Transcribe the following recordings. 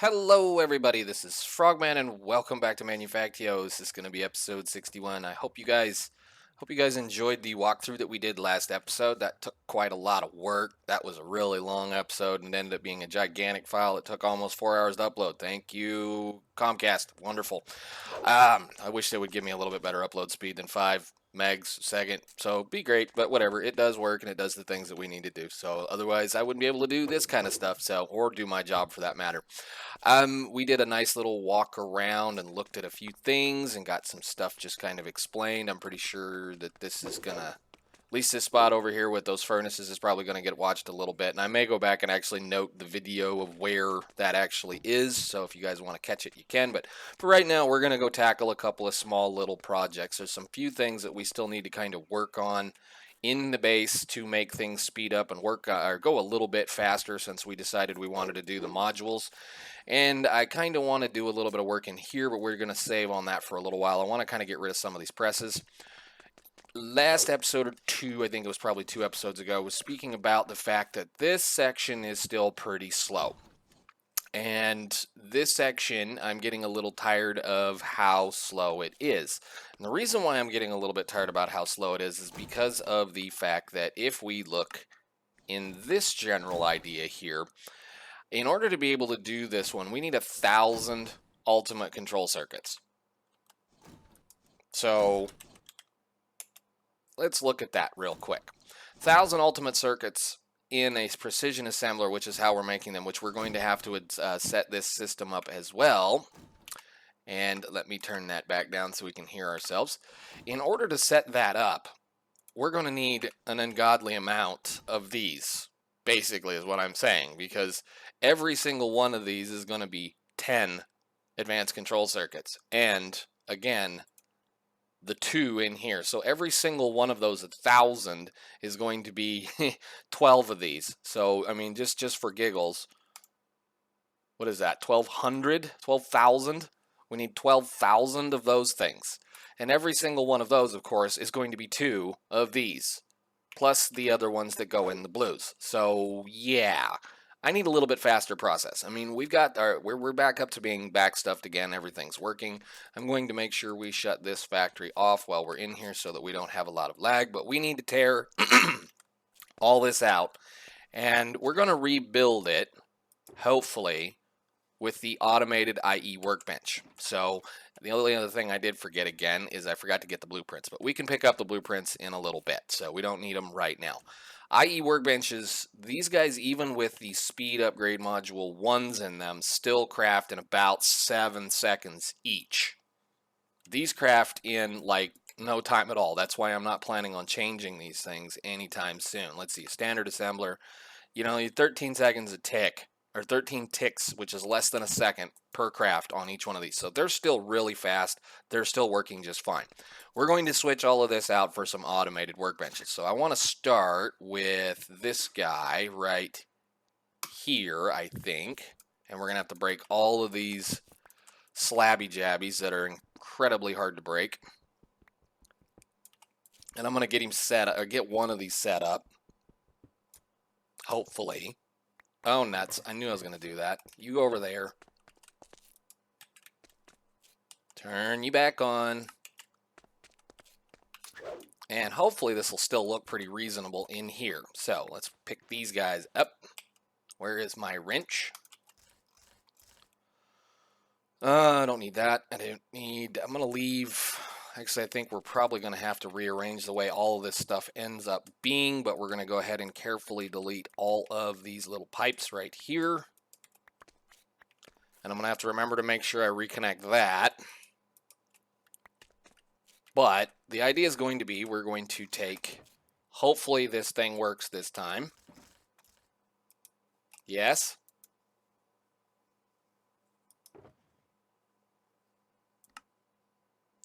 Hello everybody, this is Frogman and welcome back to Manufactio. This is going to be episode 61. I hope you guys enjoyed the walkthrough that we did last episode. That took quite a lot of work. That was a really long episode and ended up being a gigantic file. It took almost 4 hours to upload. Thank you, Comcast. Wonderful. I wish they would give me a little bit better upload speed than 5 megs a second, so be great, but whatever, it does work and it does the things that we need to do. So otherwise I wouldn't be able to do this kind of stuff, or do my job for that matter. We did a nice little walk around and looked at a few things and got some stuff just kind of explained. I'm pretty sure that this is gonna, at least this spot over here with those furnaces is probably going to get watched a little bit. And I may go back and actually note the video of where that actually is. So if you guys want to catch it, you can. But for right now, we're going to go tackle a couple of small little projects. There's some few things that we still need to kind of work on in the base to make things speed up and work or go a little bit faster, since we decided we wanted to do the modules. And I kind of want to do a little bit of work in here, but we're going to save on that for a little while. I want to kind of get rid of some of these presses. Last episode or two, I think it was probably 2 episodes ago, was speaking about the fact that this section is still pretty slow. And this section, I'm getting a little tired of how slow it is. And the reason why I'm getting a little bit tired about how slow it is because of the fact that if we look in this general idea here, in order to be able to do this one, we need 1,000 ultimate control circuits. So let's look at that real quick. 1,000 ultimate circuits in a precision assembler, which is how we're making them, which we're going to have to set this system up as well. And let me turn that back down so we can hear ourselves. In order to set that up, we're going to need an ungodly amount of these, basically, is what I'm saying, because every single one of these is going to be 10 advanced control circuits. And again, the 2 in here. So every single one of those 1,000 is going to be 12 of these. So, I mean, just for giggles, what is that, 1,200? 12,000? We need 12,000 of those things. And every single one of those, of course, is going to be 2 of these, plus the other ones that go in the blues. So, yeah. I need a little bit faster process. I mean, we're back up to being backstuffed again. Everything's working. I'm going to make sure we shut this factory off while we're in here so that we don't have a lot of lag, but we need to tear all this out, and we're going to rebuild it, hopefully, with the Automated IE Workbench. So the only other thing I did forget again is I forgot to get the blueprints, but we can pick up the blueprints in a little bit, so we don't need them right now. IE Workbenches, these guys, even with the speed upgrade module 1s in them, still craft in about 7 seconds each. These craft in like no time at all. That's why I'm not planning on changing these things anytime soon. Let's see, standard assembler, 13 seconds a tick, or 13 ticks, which is less than a second per craft on each one of these. So they're still really fast. They're still working just fine. We're going to switch all of this out for some automated workbenches. So I want to start with this guy right here, I think. And we're going to have to break all of these slabby jabbies that are incredibly hard to break. And I'm going to get him set up, or get one of these set up. Hopefully. Oh, nuts. I knew I was going to do that. You go over there. Turn you back on. And hopefully this will still look pretty reasonable in here. So let's pick these guys up. Where is my wrench? I don't need that. I'm going to leave. Actually, I think we're probably going to have to rearrange the way all of this stuff ends up being, but we're going to go ahead and carefully delete all of these little pipes right here. And I'm going to have to remember to make sure I reconnect that. But the idea is going to be, we're going to take, hopefully this thing works this time. Yes.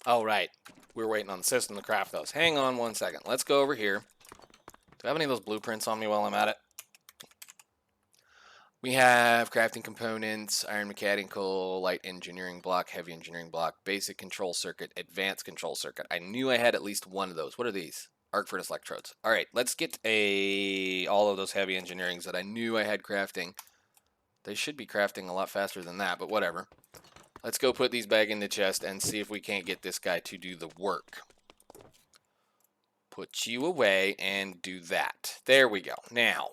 Oh, right. We're waiting on the system to craft those. Hang on one second. Let's go over here. Do I have any of those blueprints on me while I'm at it? We have crafting components, iron mechanical, light engineering block, heavy engineering block, basic control circuit, advanced control circuit. I knew I had at least one of those. What are these? Arc furnace electrodes. All right, let's get all of those heavy engineerings that I knew I had crafting They should be crafting a lot faster than that, but whatever. Let's go put these back in the chest and see if we can't get this guy to do the work. Put you away and do that. There we go. Now,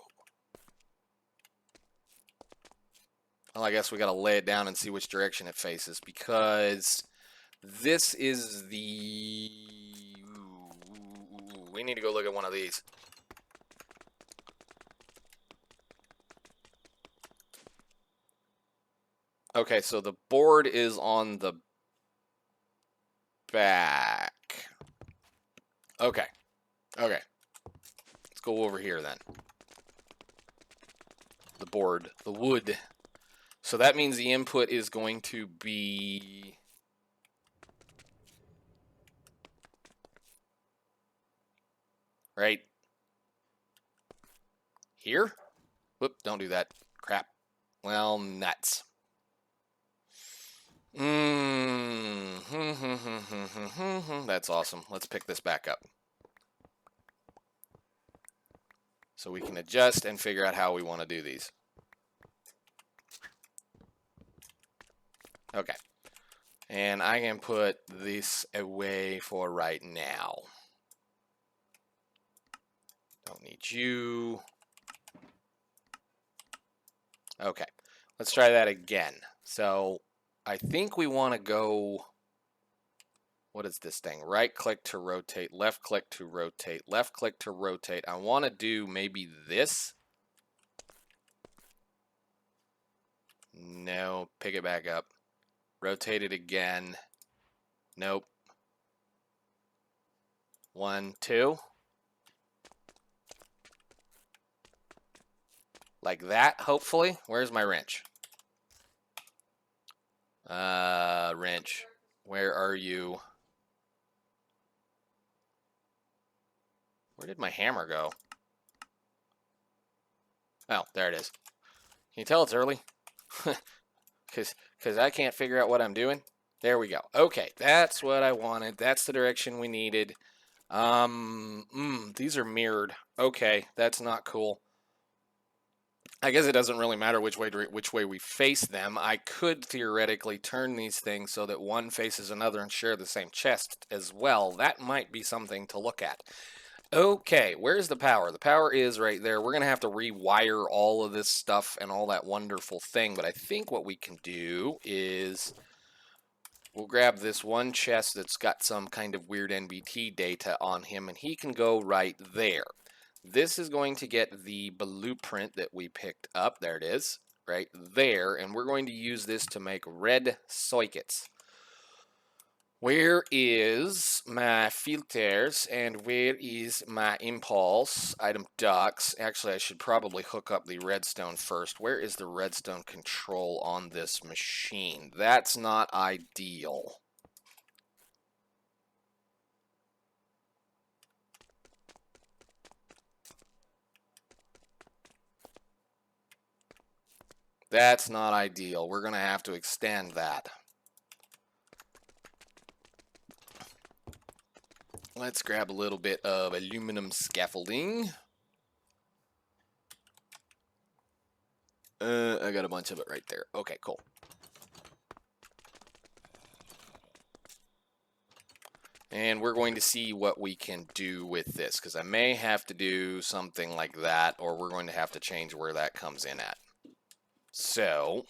well, I guess we got to lay it down and see which direction it faces, because this is the... we need to go look at one of these. Okay, so the board is on the back. Okay. Okay. Let's go over here then. The board, the wood. So that means the input is going to be... right here? Whoop, don't do that. Crap. Well, nuts. That's awesome. Let's pick this back up. So we can adjust and figure out how we want to do these. Okay. And I can put this away for right now. Don't need you. Okay. Let's try that again. So I think we want to go... what is this thing? Right click to rotate, left click to rotate, left click to rotate. I want to do maybe this. No, pick it back up. Rotate it again. Nope. 1, 2. Like that, hopefully. Where's my wrench? Wrench. Where are you? Where did my hammer go? Oh, there it is. Can you tell it's early? Because I can't figure out what I'm doing. There we go. Okay, that's what I wanted. That's the direction we needed. These are mirrored. Okay, that's not cool. I guess it doesn't really matter which way we face them. I could theoretically turn these things so that one faces another and share the same chest as well. That might be something to look at. Okay, where's the power? The power is right there. We're going to have to rewire all of this stuff and all that wonderful thing, but I think what we can do is we'll grab this one chest that's got some kind of weird NBT data on him, and he can go right there. This is going to get the blueprint that we picked up. There it is, right there, and we're going to use this to make red sockets. Where is my filters and where is my impulse item ducts? Actually, I should probably hook up the redstone first. Where is the redstone control on this machine? That's not ideal. That's not ideal. We're going to have to extend that. Let's grab a little bit of aluminum scaffolding. I got a bunch of it right there. Okay, cool. And we're going to see what we can do with this, because I may have to do something like that, or we're going to have to change where that comes in at. So,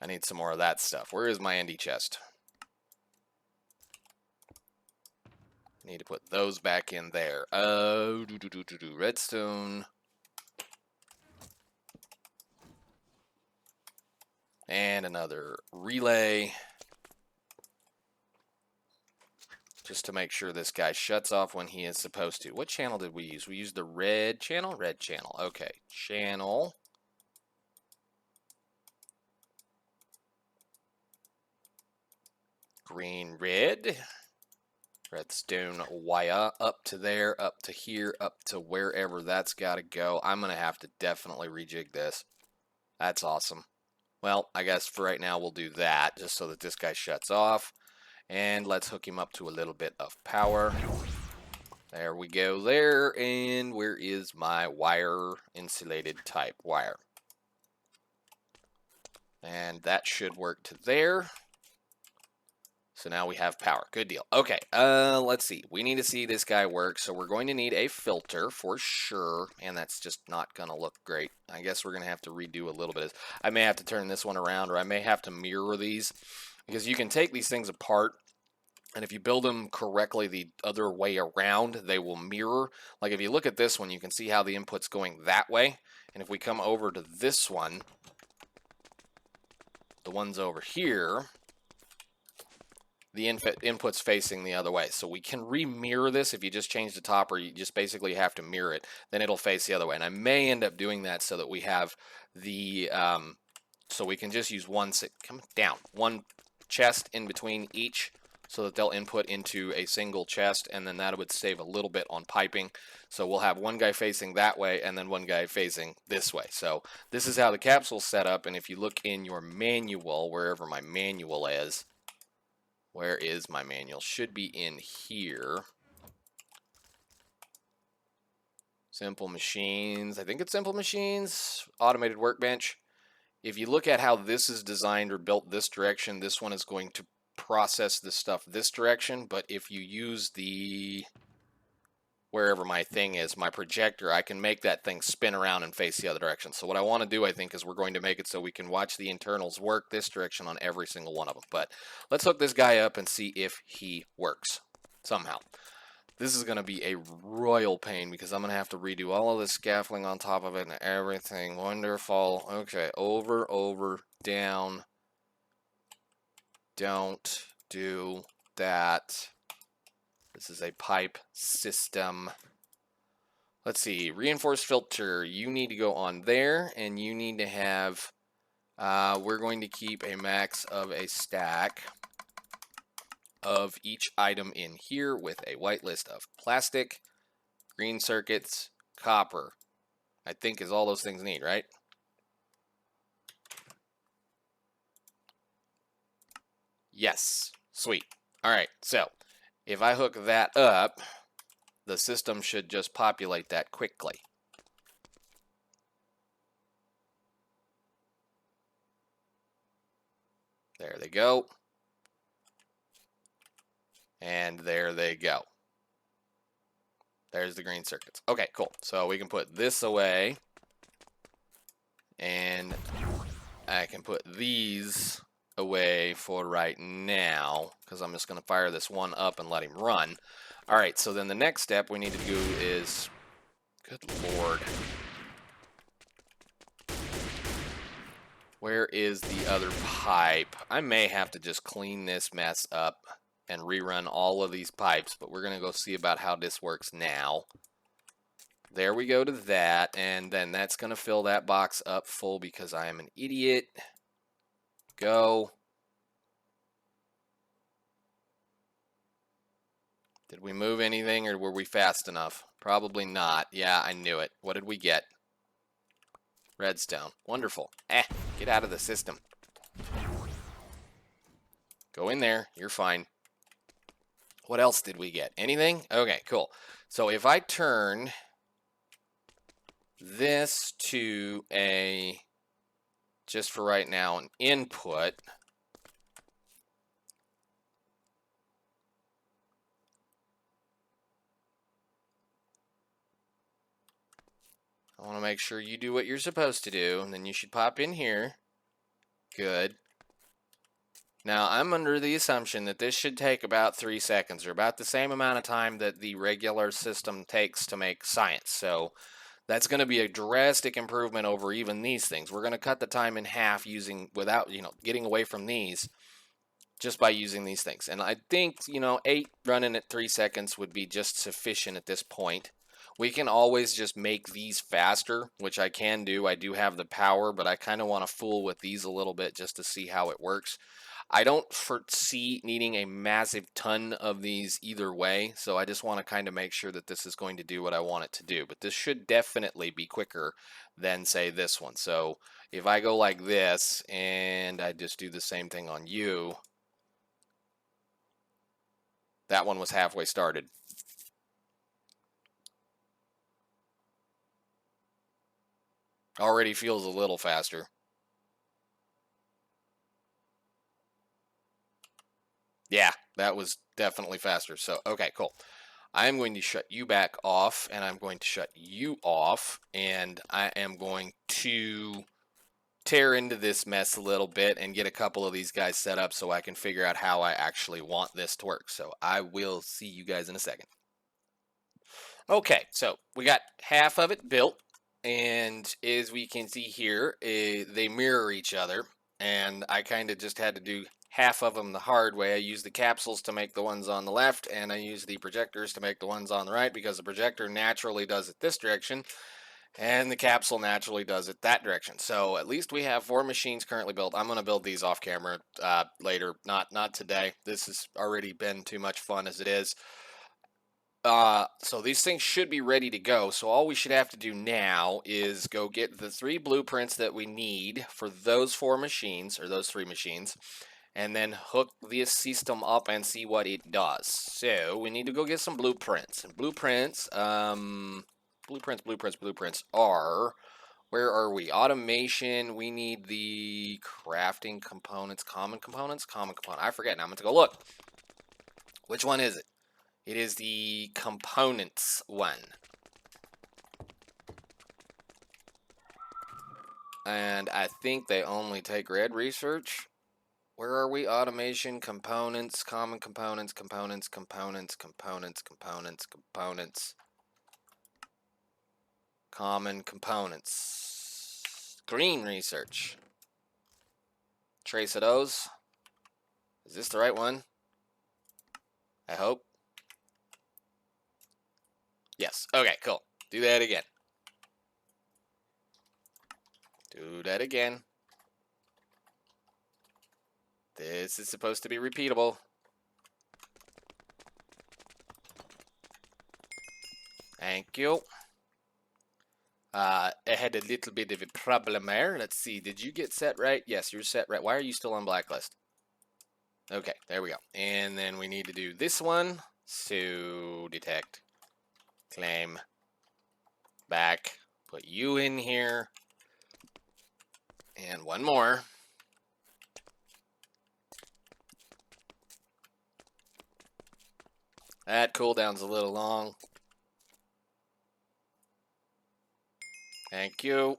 I need some more of that stuff. Where is my Endy chest? Need to put those back in there. Redstone. And another relay. Just to make sure this guy shuts off when he is supposed to. What channel did we use? We used the red channel? Red channel. Okay. Channel. Green, red. Redstone wire up to there, up to here, up to wherever that's got to go. I'm going to have to definitely rejig this. That's awesome. Well, I guess for right now we'll do that just so that this guy shuts off. And let's hook him up to a little bit of power. There we go there. And where is my wire insulated type wire? And that should work to there. So now we have power. Good deal. Okay, let's see. We need to see this guy work, so we're going to need a filter for sure. And that's just not going to look great. I guess we're going to have to redo a little bit. I may have to turn this one around, or I may have to mirror these. Because you can take these things apart, and if you build them correctly the other way around, they will mirror. Like if you look at this one, you can see how the input's going that way. And if we come over to this one, the ones over here, the input's facing the other way. So we can re-mirror this if you just change the top, or you just basically have to mirror it. Then it'll face the other way. And I may end up doing that so that we have the, so we can just use one chest in between each, so that they'll input into a single chest, and then that would save a little bit on piping. So we'll have one guy facing that way, and then one guy facing this way. So this is how the capsule's set up, and if you look in your manual, wherever my manual is, where is my manual? Should be in here. Simple Machines. I think it's Simple Machines. Automated Workbench. If you look at how this is designed or built this direction, this one is going to process this stuff this direction. But if you use the, wherever my thing is, my projector, I can make that thing spin around and face the other direction. So what I want to do, I think, is we're going to make it so we can watch the internals work this direction on every single one of them. But let's hook this guy up and see if he works somehow. This is going to be a royal pain because I'm going to have to redo all of this scaffolding on top of it and everything. Wonderful. Okay, over, down. Don't do that. This is a pipe system. Let's see. Reinforced filter. You need to go on there, and you need to have, we're going to keep a max of a stack of each item in here with a white list of plastic, green circuits, copper. I think is all those things need, right? Yes. Sweet. All right. So if I hook that up, the system should just populate that quickly. There they go. And there they go. There's the green circuits. Okay, cool. So we can put this away. And I can put these away for right now, because I'm just going to fire this one up and let him run. All right, so then the next step we need to do is, good Lord, where is the other pipe? I may have to just clean this mess up and rerun all of these pipes, but we're going to go see about how this works now. There we go to that, and then that's going to fill that box up full because I am an idiot. Go. Did we move anything, or were we fast enough? Probably not. Yeah, I knew it. What did we get? Redstone. Wonderful. Get out of the system. Go in there. You're fine. What else did we get? Anything? Okay, cool. So if I turn this to a, just for right now, an input, I want to make sure you do what you're supposed to do, and then you should pop in here. Good. Now, I'm under the assumption that this should take about 3 seconds, or about the same amount of time that the regular system takes to make science. So that's going to be a drastic improvement over even these things. We're going to cut the time in half using, without, getting away from these, just by using these things. And I think, 8 running at 3 seconds would be just sufficient at this point. We can always just make these faster, which I can do. I do have the power, but I kind of want to fool with these a little bit just to see how it works. I don't foresee needing a massive ton of these either way, so I just want to kind of make sure that this is going to do what I want it to do. But this should definitely be quicker than, say, this one. So if I go like this, and I just do the same thing on you, that one was halfway started. Already feels a little faster. Yeah, that was definitely faster. So, okay, cool. I'm going to shut you back off, and I'm going to shut you off, and I am going to tear into this mess a little bit and get a couple of these guys set up so I can figure out how I actually want this to work. So I will see you guys in a second. Okay, so we got half of it built, and as we can see here, they mirror each other, and I kind of just had to do half of them the hard way. I used the capsules to make the ones on the left, and I used the projectors to make the ones on the right, because the projector naturally does it this direction, and the capsule naturally does it that direction. So at least we have 4 machines currently built. I'm going to build these off camera later, not today. This has already been too much fun as it is. So these things should be ready to go. So all we should have to do now is go get the 3 blueprints that we need for those 4 machines, or those 3 machines, and then hook this system up and see what it does. So we need to go get some blueprints. And blueprints are, where are we? Automation, we need the crafting components, common components. I forget now, I'm going to go look. Which one is it? It is the components one. And I think they only take red research. Where are we? Automation, components, common components. Common components. Green research. Trace of those. Is this the right one? I hope. Yes. Okay, cool. Do that again. Do that again. This is supposed to be repeatable. Thank you. I had a little bit of a problem there. Let's see. Did you get set right? Yes, you're set right. Why are you still on blacklist? Okay, there we go. And then we need to do this one. So detect, claim, back, put you in here, and one more. That cooldown's a little long. Thank you.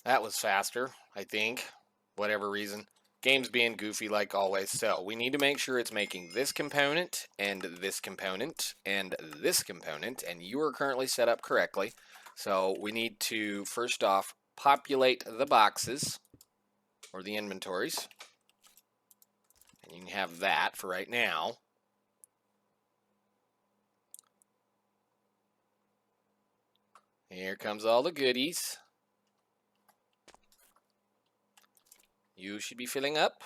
That was faster, I think. Whatever reason. Game's being goofy like always. So we need to make sure it's making this component and this component and this component. And you are currently set up correctly. So we need to, first off, populate the boxes or the inventories. And you can have that for right now. Here comes all the goodies. You should be filling up.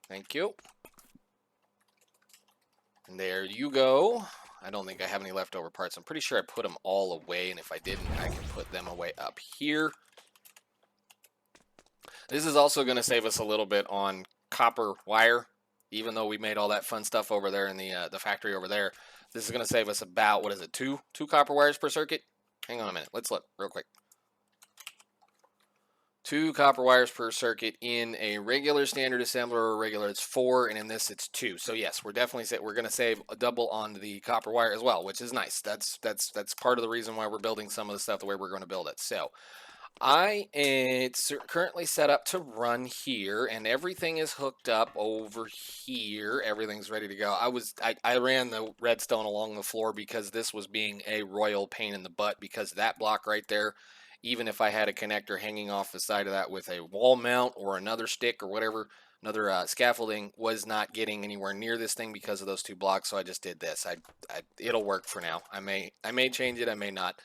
Thank you. And there you go. I don't think I have any leftover parts. I'm pretty sure I put them all away, and if I didn't, I can put them away up here. This is also going to save us a little bit on copper wire, even though we made all that fun stuff over there in the factory over there. This is going to save us about, what is it, two copper wires per circuit? Hang on a minute. Let's look real quick. 2 copper wires per circuit. In a regular standard assembler or regular, it's 4, and in this it's 2. So yes, we're definitely we're going to save a double on the copper wire as well, which is nice. That's part of the reason why we're building some of the stuff the way we're going to build it. So it's currently set up to run here, and everything is hooked up over here. Everything's ready to go. I ran the redstone along the floor because this was being a royal pain in the butt, because that block right there, even if I had a connector hanging off the side of that with a wall mount or another stick or whatever, another scaffolding, was not getting anywhere near this thing because of those 2 blocks. So I just did this. It'll work for now. I may change it. I may not.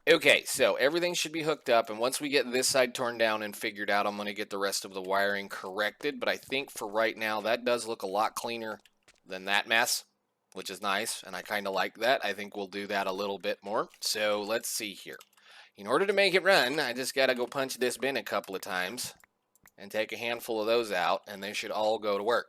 Okay, so everything should be hooked up, and once we get this side torn down and figured out, I'm going to get the rest of the wiring corrected. But I think for right now, that does look a lot cleaner than that mess, which is nice, and I kind of like that. I think we'll do that a little bit more. So let's see here. In order to make it run, I just got to go punch this bin a couple of times and take a handful of those out, and they should all go to work.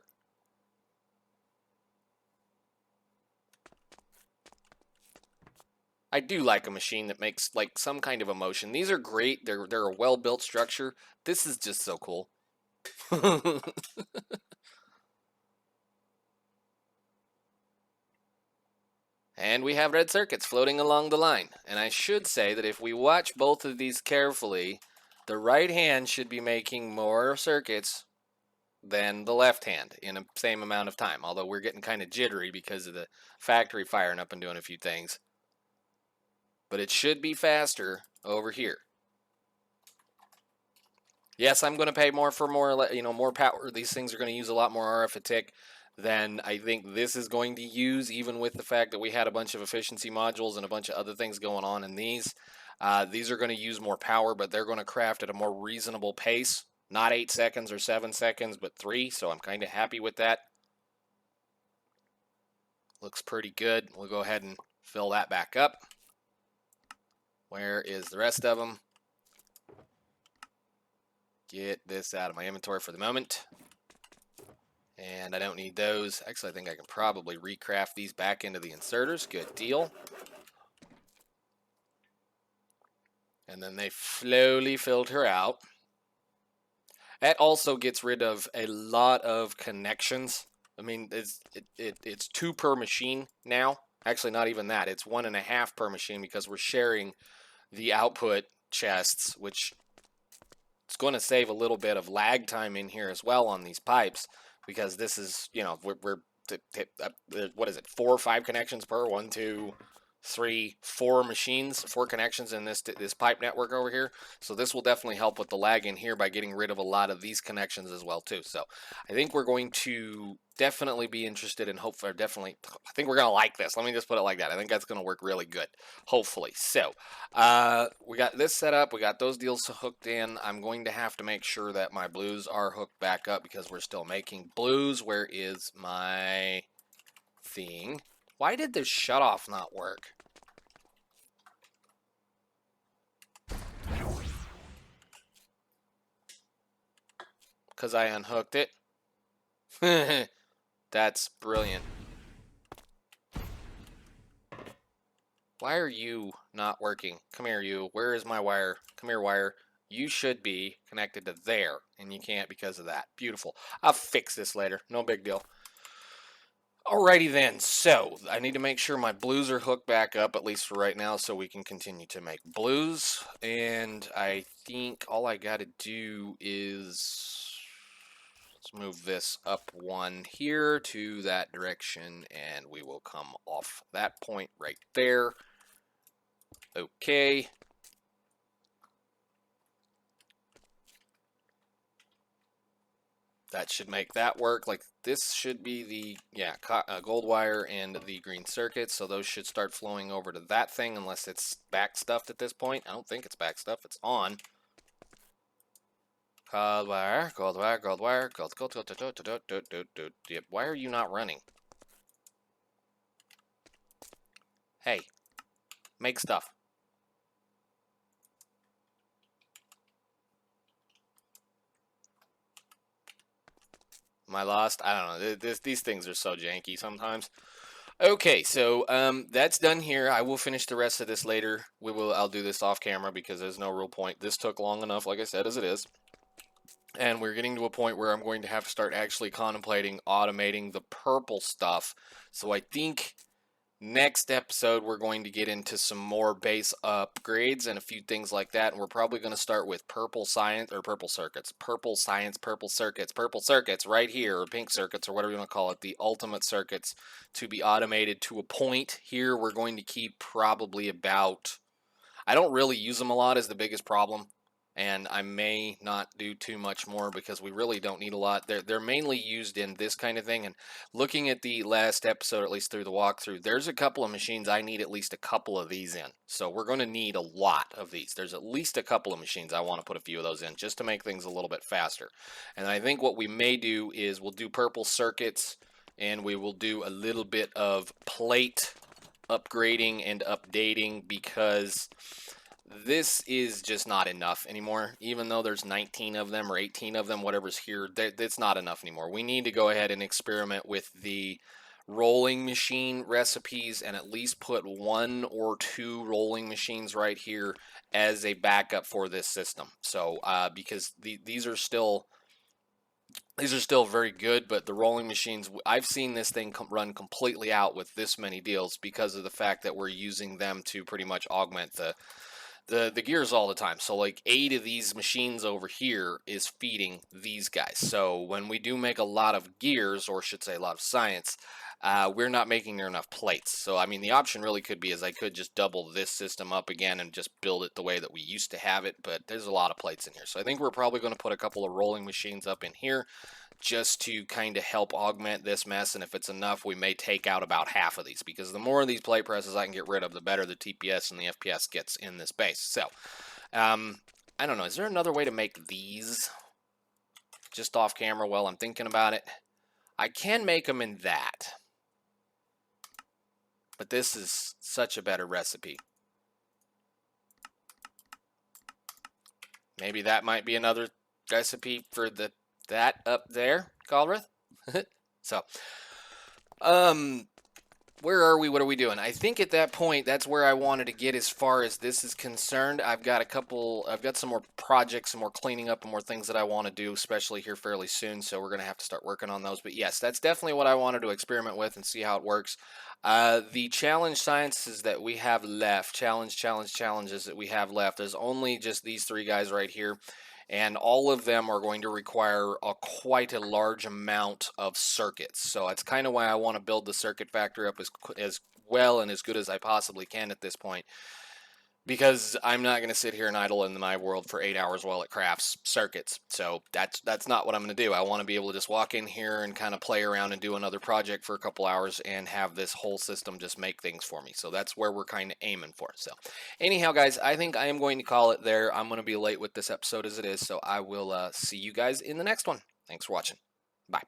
I do like a machine that makes like some kind of a motion. These are great. They're a well-built structure. This is just so cool. And we have red circuits floating along the line. And I should say that if we watch both of these carefully, the right hand should be making more circuits than the left hand in the same amount of time. Although we're getting kind of jittery because of the factory firing up and doing a few things. But it should be faster over here. Yes, I'm going to pay more for more power. These things are going to use a lot more RF a tick than I think this is going to use, even with the fact that we had a bunch of efficiency modules and a bunch of other things going on in these. These are going to use more power, but they're going to craft at a more reasonable pace. Not 8 seconds or 7 seconds, but 3, so I'm kind of happy with that. Looks pretty good. We'll go ahead and fill that back up. Where is the rest of them? Get this out of my inventory for the moment. And I don't need those. Actually, I think I can probably recraft these back into the inserters. Good deal. And then they slowly filter out. That also gets rid of a lot of connections. I mean, it's 2 per machine now. Actually, not even that. It's 1.5 per machine because we're sharing the output chests, which it's going to save a little bit of lag time in here as well on these pipes, because this is, what is it, 4 or 5 connections per 1, 2, 3, 4 machines, 4 connections in this pipe network over here. So this will definitely help with the lag in here by getting rid of a lot of these connections as well too. So I think we're going to definitely be interested in I think we're going to like this. Let me just put it like that. I think that's going to work really good, hopefully. So we got this set up. We got those deals hooked in. I'm going to have to make sure that my blues are hooked back up because we're still making blues. Where is my thing? Why did the shutoff not work? Because I unhooked it. That's brilliant. Why are you not working? Come here, you. Where is my wire? Come here, wire. You should be connected to there, and you can't because of that. Beautiful. I'll fix this later. No big deal. Alrighty then, so I need to make sure my blues are hooked back up, at least for right now, so we can continue to make blues. And I think all I gotta do is, let's move this up 1 here to that direction, and we will come off that point right there. Okay. That should make that work. Like, this should be the, gold wire and the green circuits, so those should start flowing over to that thing, unless it's back stuffed at this point. I don't think it's back stuffed. It's on. Gold wire, gold wire, gold wire, gold. Yep. Why are you not running? Hey, make stuff. Am I lost? I don't know. These things are so janky sometimes. Okay, so that's done here. I will finish the rest of this later. I'll do this off camera because there's no real point. This took long enough, like I said, as it is. And we're getting to a point where I'm going to have to start actually contemplating automating the purple stuff. So I think next episode we're going to get into some more base upgrades and a few things like that. And we're probably going to start with purple circuits right here, or pink circuits, or whatever you want to call it, the ultimate circuits to be automated to a point. Here we're going to keep probably about, I don't really use them a lot is the biggest problem. And I may not do too much more because we really don't need a lot. They're mainly used in this kind of thing. And looking at the last episode, at least through the walkthrough, there's a couple of machines I need at least a couple of these in. So we're going to need a lot of these. There's at least a couple of machines I want to put a few of those in just to make things a little bit faster. And I think what we may do is we'll do purple circuits, and we will do a little bit of plate upgrading and updating, because this is just not enough anymore. Even though there's 19 of them or 18 of them, whatever's here, it's not enough anymore. We need to go ahead and experiment with the rolling machine recipes and at least put 1 or 2 rolling machines right here as a backup for this system. So because these are still very good, but the rolling machines, I've seen this thing run completely out with this many deals because of the fact that we're using them to pretty much augment the gears all the time. So like 8 of these machines over here is feeding these guys. So when we do make a lot of gears, or should say a lot of science, we're not making near enough plates. So I mean, the option really could be is I could just double this system up again and just build it the way that we used to have it, but there's a lot of plates in here. So I think we're probably going to put a couple of rolling machines up in here just to kind of help augment this mess, and if it's enough, we may take out about half of these, because the more of these plate presses I can get rid of, the better the TPS and the FPS gets in this base. So, I don't know, is there another way to make these just off camera while I'm thinking about it? I can make them in that, but this is such a better recipe. Maybe that might be another recipe for that up there, Golrith. So, where are we? What are we doing? I think at that point, that's where I wanted to get as far as this is concerned. I've got some more projects, some more cleaning up, and more things that I want to do, especially here fairly soon. So we're going to have to start working on those. But yes, that's definitely what I wanted to experiment with and see how it works. The challenge sciences that we have left, challenges that we have left, there's only just these 3 guys right here. And all of them are going to require quite a large amount of circuits. So that's kind of why I want to build the circuit factory up as well and as good as I possibly can at this point, because I'm not going to sit here and idle in my world for 8 hours while it crafts circuits. So that's not what I'm going to do. I want to be able to just walk in here and kind of play around and do another project for a couple hours and have this whole system just make things for me. So that's where we're kind of aiming for. So anyhow, guys, I think I am going to call it there. I'm going to be late with this episode as it is, so I will see you guys in the next one. Thanks for watching. Bye.